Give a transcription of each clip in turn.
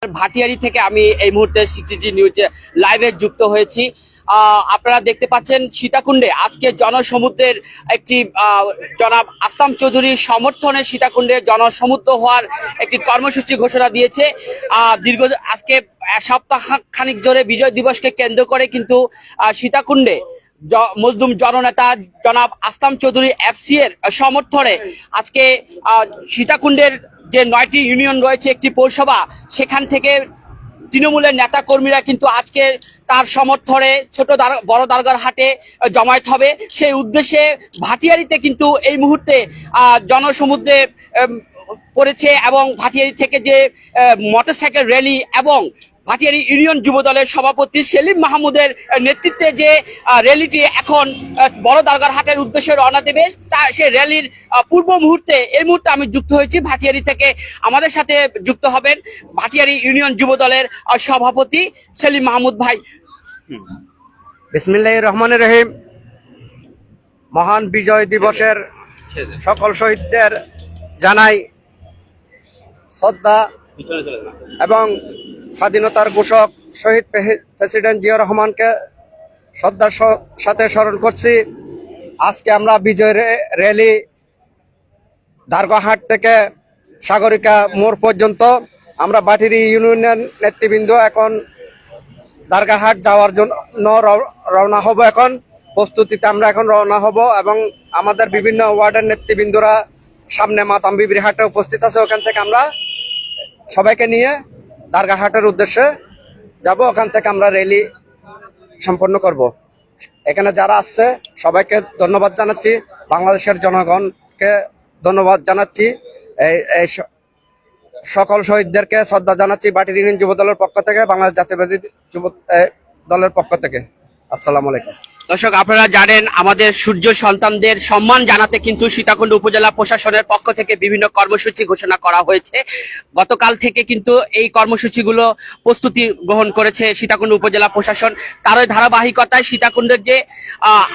ভাটিয়ারি থেকে আমি এই মুহূর্তে সিটিজি নিউজে লাইভে যুক্ত হয়েছি। আপনারা দেখতে পাচ্ছেন সীতাকুণ্ডে আজকে জনসমুদ্রের একটি জনাব আসলাম চৌধুরীর সমর্থনে সীতাকুণ্ডে জনসমুদ্র হওয়ার একটি কর্মসূচি ঘোষণা দিয়েছে। দীর্ঘ আজকে সপ্তাহ খানিক ধরে বিজয় দিবসকে কেন্দ্র করে কিন্তু সীতাকুণ্ডে মজলুম জননেতা জনাব আসলাম চৌধুরী এফসি এর সমর্থনে আজকে সীতাকুণ্ডের যে 9টি ইউনিয়ন রয়েছে একটি পৌরসভা, সেখান থেকে তৃণমূলের নেতা কর্মীরা কিন্তু আজকে তার সমর্থনে ছোট বড় দারগার হাটে জমায়েত হবে। সেই উদ্দেশ্যে ভাটিয়ারিতে কিন্তু এই মুহূর্তে জনসমুদ্রে পড়েছে এবং ভাটিয়ারি থেকে যে মোটরসাইকেল র্যালি এবং ভাটিয়ারি ইউনিয়ন যুব দলের সভাপতি সেলিম মাহমুদের নেতৃত্বে যে র্যালিটি এখন বড় দারগার হাটের উদ্দেশ্যে রওনা দেবে, তা সেই র্যালির পূর্ব মুহূর্তে এই মুহূর্তে আমি যুক্ত হয়েছি ভাটিয়ারি থেকে। আমাদের সাথে যুক্ত হবেন ভাটিয়ারি ইউনিয়ন যুব দলের সভাপতি সেলিম মাহমুদ ভাই। বিসমিল্লাহির রহমানির রহিম। মহান বিজয় দিবসের সকল শহীদদের জানাই শ্রদ্ধা এবং স্বাধীনতার ঘোষক শহীদ প্রেসিডেন্ট জিয়া রহমানকে শ্রদ্ধার সাথে স্মরণ করছি। আজকে আমরা বিজয় র্যালি দারগাহাট থেকে সাগরিকা মোড় পর্যন্ত আমরা ভাটিয়ারি ইউনিয়নের নেতৃবৃন্দ এখন দারগাহাট যাওয়ার জন্য রওনা হব। এখন প্রস্তুতিতে আমরা এখন রওনা হব এবং আমাদের বিভিন্ন ওয়ার্ডের নেতৃবৃন্দরা সামনে মাতাম বিবির হাটে উপস্থিত আছে। ওখান থেকে আমরা সবাইকে নিয়ে দারগাহাটের উদ্দেশ্যে যাব। ওখান থেকে আমরা র্যালি সম্পন্ন করব। এখানে যারা আসছে সবাইকে ধন্যবাদ জানাচ্ছি, বাংলাদেশের জনগণকে ধন্যবাদ জানাচ্ছি, এই সকল শহীদদেরকে শ্রদ্ধা জানাচ্ছি ভাটিয়ারি ইউনিয়ন যুব দলের পক্ষ থেকে, বাংলাদেশ জাতীয়বাদী যুব দলের পক্ষ থেকে। আসসালামু আলাইকুম। দর্শক, আপনারা জানেন আমাদের সূর্য সন্তানদের সম্মান জানাতে কিন্তু সীতাকুণ্ড উপজেলা প্রশাসনের পক্ষ থেকে বিভিন্ন কর্মসূচি ঘোষণা করা হয়েছে। গতকাল থেকে কিন্তু এই কর্মসূচিগুলো প্রস্তুতি গ্রহণ করেছে সীতাকুণ্ড উপজেলা প্রশাসন। তারই ধারাবাহিকতায় সীতাকুণ্ডের যে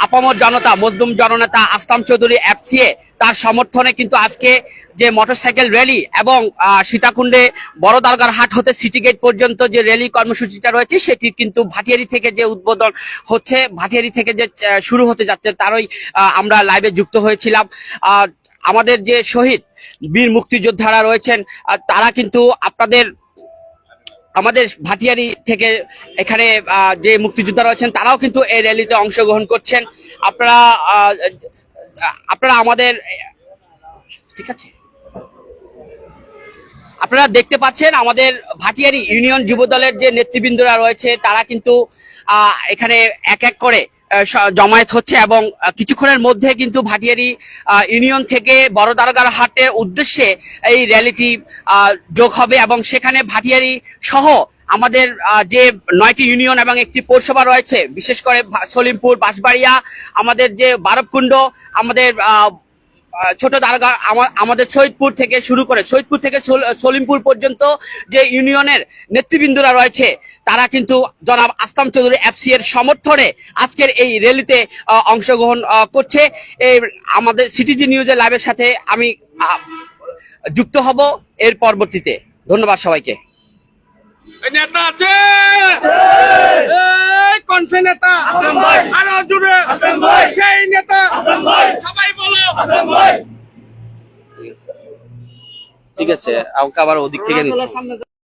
আপামর জনতা মজলুম জননেতা আসলাম চৌধুরী এফসিএ তার সমর্থনে কিন্তু আজকে যে মোটরসাইকেল র্যালি এবং সীতাকুণ্ডে বড় দারগার হাট হতে সিটি গেট পর্যন্ত যে র্যালি কর্মসূচিটা রয়েছে সেটি কিন্তু ভাটিয়ারি থেকে যে উদ্বোধন হচ্ছে, ভাটিয়ারি থেকে যে শুরু হতে যাচ্ছে তারই আমরা লাইভে যুক্ত হয়েছিলাম। আমাদের যে শহীদ বীর মুক্তিযোদ্ধারা রয়েছেন তারা কিন্তু আমাদের ভাটিয়ারি থেকে এখানে যে মুক্তিযোদ্ধা রয়েছেন তারাও কিন্তু এই র্যালিতে অংশগ্রহণ করছেন। আপনারা আমাদের ঠিক আছে, আপনারা দেখতে পাচ্ছেন আমাদের ভাটিয়ারি ইউনিয়ন যুব দলের যে নেতৃবৃন্দরা রয়েছে তারা কিন্তু এখানে এক এক করে জমায়েত হচ্ছে এবং কিছুক্ষণের মধ্যে কিন্তু ভাটিয়ারি ইউনিয়ন থেকে বড় দারগার হাটের উদ্দেশ্যে এই র্যালিটি যোগ হবে এবং সেখানে ভাটিয়ারি সহ আমাদের যে 9টি ইউনিয়ন এবং একটি পৌরসভা রয়েছে, বিশেষ করে সলিমপুর, বাঁশবাড়িয়া, আমাদের যে বারবকুণ্ড, আমাদের ছোট দারগা, আমাদের সৈয়দপুর থেকে শুরু করে সৈয়দপুর থেকে সলিমপুর পর্যন্ত যে ইউনিয়নের নেতৃবৃন্দরা রয়েছে তারা কিন্তু জনাব আসলাম চৌধুরী এফসি এর সমর্থনে আজকের এই র্যালিতে অংশগ্রহণ করছে। এই আমাদের সিটিজি নিউজের লাইভের সাথে আমি যুক্ত হব এর পরবর্তীতে। ধন্যবাদ সবাইকে। নেতা আছে কনসে নেতা আরো জুড়ে সেই নেতা সবাই বলো। ঠিক আছে, আমাকে আবার ওদিক থেকে